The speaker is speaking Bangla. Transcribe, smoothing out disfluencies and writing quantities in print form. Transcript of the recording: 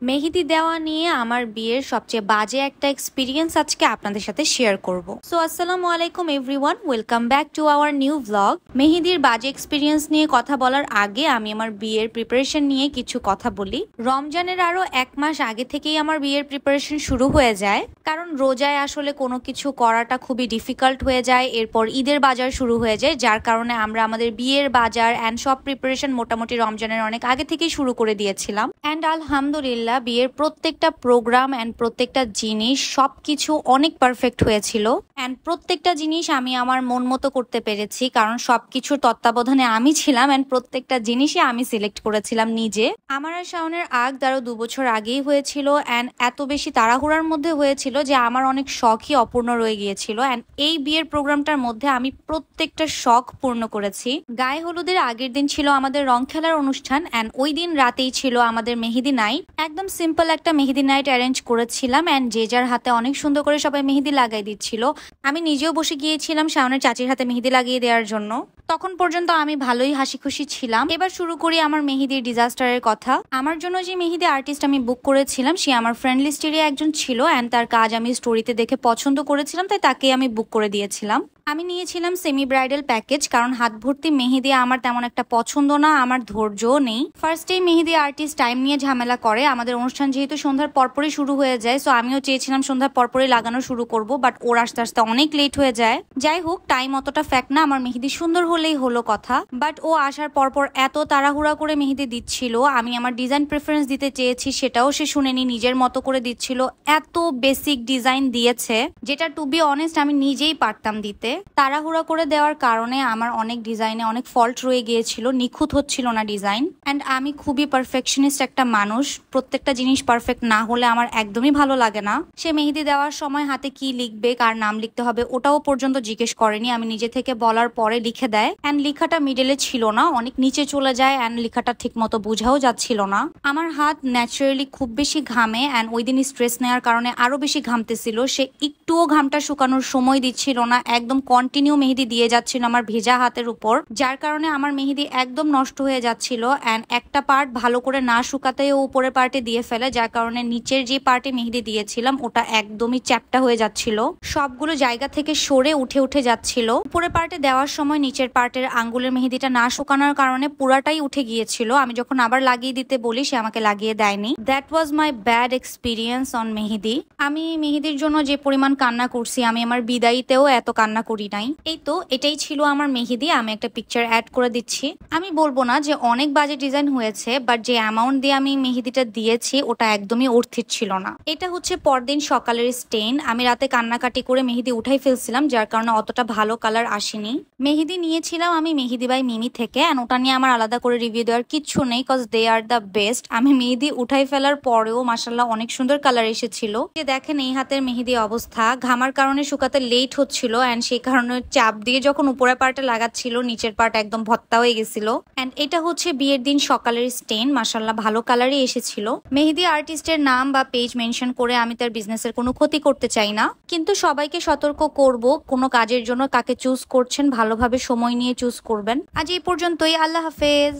মেহেদি দেওয়া নিয়ে আমার বিয়ের সবচেয়ে বাজে একটা এক্সপিরিয়েন্স আজকে আপনাদের সাথে শেয়ার করব। সো আসসালামু আলাইকুম everyone, welcome back to our new blog. মেহেদির বাজে এক্সপিরিয়েন্স নিয়ে কথা বলার আগে আমি আমার বিয়ের প্রিপারেশন নিয়ে কিছু কথা বলি। রমজানের আরো 1 মাস আগে থেকেই আমার বিয়ের প্রিপারেশন শুরু হয়ে যায়, কারণ রোজায় আসলে কোনো কিছু করাটা খুবই ডিফিকাল্ট হয়ে যায়। এরপর ঈদের বাজার শুরু হয়ে যায়, যার কারণে আমরা আমাদের বিয়ের বাজার অ্যান্ড সব প্রিপারেশন মোটামুটি রমজানের অনেক আগে থেকেই শুরু করে দিয়েছিলাম। অ্যান্ড আলহামদুলিল্লাহ বিয়ের প্রত্যেকটা প্রোগ্রাম অ্যান্ড প্রত্যেকটা জিনিস সবকিছু অনেক পারফেক্ট হয়েছিল। অ্যান্ড প্রত্যেকটা জিনিস আমি আমার মন মতো করতে পেরেছি, কারণ সবকিছুর তত্ত্বাবধানে আমি ছিলাম অ্যান্ড প্রত্যেকটা জিনিসই আমি সিলেক্ট করেছিলাম নিজে। আমার আর শাওনের আগ তারও 2 বছর আগেই হয়েছিল অ্যান্ড এত বেশি তাড়াহুড়ার মধ্যে হয়েছিল যে আমার অনেক শখই অপূর্ণ রয়ে গিয়েছিল। অ্যান্ড এই বিয়ের প্রোগ্রামটার মধ্যে আমি প্রত্যেকটা শখ পূর্ণ করেছি। গায়ে হলুদের আগের দিন ছিল আমাদের রং খেলার অনুষ্ঠান অ্যান্ড ওই দিন রাতেই ছিল আমাদের মেহেদি নাইট। একদম সিম্পল একটা মেহেদি নাইট অ্যারেঞ্জ করেছিলাম অ্যান্ড যে যার হাতে অনেক সুন্দর করে সবাই মেহেদি লাগাই দিচ্ছিল। আমি নিজেও বসে গিয়েছিলাম শাওনের চাচির হাতে মেহেদি লাগিয়ে দেওয়ার জন্য। তখন পর্যন্ত আমি ভালোই হাসি খুশি ছিলাম। এবার শুরু করি আমার মেহেদির ডিজাস্টারের কথা। আমার জন্য যে মেহেদি আর্টিস্ট আমি বুক করেছিলাম সে আমার ফ্রেন্ড লিস্টেরই একজন ছিল অ্যান্ড তার কাজ আমি স্টোরিতে দেখে পছন্দ করেছিলাম, তাই তাকে আমি বুক করে দিয়েছিলাম। আমি নিয়েছিলাম সেমি ব্রাইডাল প্যাকেজ, কারণ হাত ভর্তি মেহেদি আমার তেমন একটা পছন্দ না, আমার ধৈর্যও নেই। ফার্স্টেই মেহেদি আর্টিস্ট টাইম নিয়ে ঝামেলা করে। আমাদের অনুষ্ঠান যেহেতু সন্ধ্যার পরপরই শুরু হয়ে যায়, সো আমিও চেয়েছিলাম সন্ধ্যার পরপরই লাগানো শুরু করব, বাট ওর আস্তে আস্তে অনেক লেট হয়ে যায়। যাই হোক, টাইম অতটা ফ্যাক্ট না, আমার মেহেদি সুন্দর হলেই হলো কথা। বাট ও আসার পরপর এত তাড়াহুড়া করে মেহেদি দিচ্ছিল, আমি আমার ডিজাইন প্রেফারেন্স দিতে চেয়েছি সেটাও সে শুনেনি, নিজের মতো করে দিচ্ছিল। এত বেসিক ডিজাইন দিয়েছে যেটা টু বি অনেস্ট আমি নিজেই পারতাম দিতে। তাড়াহুড়া করে দেওয়ার কারণে আমার অনেক ডিজাইনে অনেক ফল্ট রয়ে গিয়েছিল, নিখুঁত হচ্ছিল না ডিজাইন। অ্যান্ড আমি খুবই পারফেকশনিস্ট একটা মানুষ, প্রত্যেকটা জিনিস পারফেক্ট না হলে আমার একদমই ভালো লাগে না। সে মেহেদি দেওয়ার সময় হাতে কি লিখবে, কার নাম লিখতে হবে ওটাও পর্যন্ত জিজ্ঞেস করেনি, আমি নিজে থেকে বলার পরে লিখে দেয়। অ্যান্ড লেখাটা মিডলে ছিল না, অনেক নিচে চলে যায় অ্যান্ড লেখাটা ঠিক মতো বোঝাও যাচ্ছিল না। আমার হাত ন্যাচারালি খুব বেশি ঘামে অ্যান্ড ওই দিন স্ট্রেস নেওয়ার কারণে আরো বেশি ঘামতেছিল। সে একটুও ঘামটা শুকানোর সময় দিচ্ছিল না, একদম কন্টিনিউ মেহেদি দিয়ে যাচ্ছিল আমার ভেজা হাতের উপর, যার কারণে আমার মেহেদি একদম নষ্ট হয়ে যাচ্ছিল। অ্যান্ড একটা পার্ট ভালো করে না শুকাতে ও উপরের পার্টে দিয়ে ফেলে, যার কারণে নিচের যে পার্টে মেহেদি দিয়েছিলাম ওটা একদমই চ্যাপ্টা হয়ে যাচ্ছিল, সবগুলো জায়গা থেকে সরে উঠে উঠে যাচ্ছিল। উপরের পার্টে দেওয়ার সময় নিচের পার্টের আঙ্গুলের মেহেদিটা না শুকানোর কারণে পুরাটাই উঠে গিয়েছিল। আমি যখন আবার লাগিয়ে দিতে বলি সে আমাকে লাগিয়ে দেয়নি। That was my bad experience on mehndi. আমি মেহেদির জন্য যে পরিমাণ কান্না করছি, আমি আমার বিদায়ীতেও এত কান্না করি নাই। এই তো এটাই ছিল আমার মেহেদি। আমি একটা পিকচার অ্যাড করে দিচ্ছি। আমি বলবো না যে অনেক বাজে ডিজাইন হয়েছে, বাট যে অ্যামাউন্ট দিয়ে আমি মেহেদিটা দিয়েছি ওটা একদমই অর্থিত ছিল না। এটা হচ্ছে পরদিন সকালের স্টেইন। আমি রাতে কান্নাকাটি করে মেহেদি উঠাই ফেলছিলাম, যার কারণে অতটা ভালো কালার আসেনি। মেহেদি নিয়েছিলাম আমি মেহেদি বাই মিমি থেকে, অ্যান্ড ওটা নিয়ে আমার আলাদা করে রিভিউ দেওয়ার কিচ্ছু নেই, cause they are the best. আমি মেহেদি উঠাই ফেলার পরেও মাসাল্লাহ অনেক সুন্দর কালার এসেছিল। দেখেন এই হাতের মেহেদি অবস্থা, ঘামার কারণে শুকাতে লেট হচ্ছিল অ্যান্ড সেই কারণে চাপ দিয়ে যখন উপরের পার্টে লাগাচ্ছিল নিচের পার্ট একদম ভত্তা হয়ে গেছিল। এন্ড এটা হচ্ছে বিয়ের দিন সকালের স্টেন, মাশাআল্লাহ ভালো কালারই এসেছিল। মেহেদি আর্টিস্টের নাম বা পেজ মেনশন করে আমি তার বিজনেসের কোনো ক্ষতি করতে চাই না, কিন্তু সবাইকে সতর্ক করব কোনো কাজের জন্য কাকে চুজ করছেন ভালোভাবে সময় নিয়ে চুজ করবেন। আজ এই পর্যন্তই, আল্লাহ হাফেজ।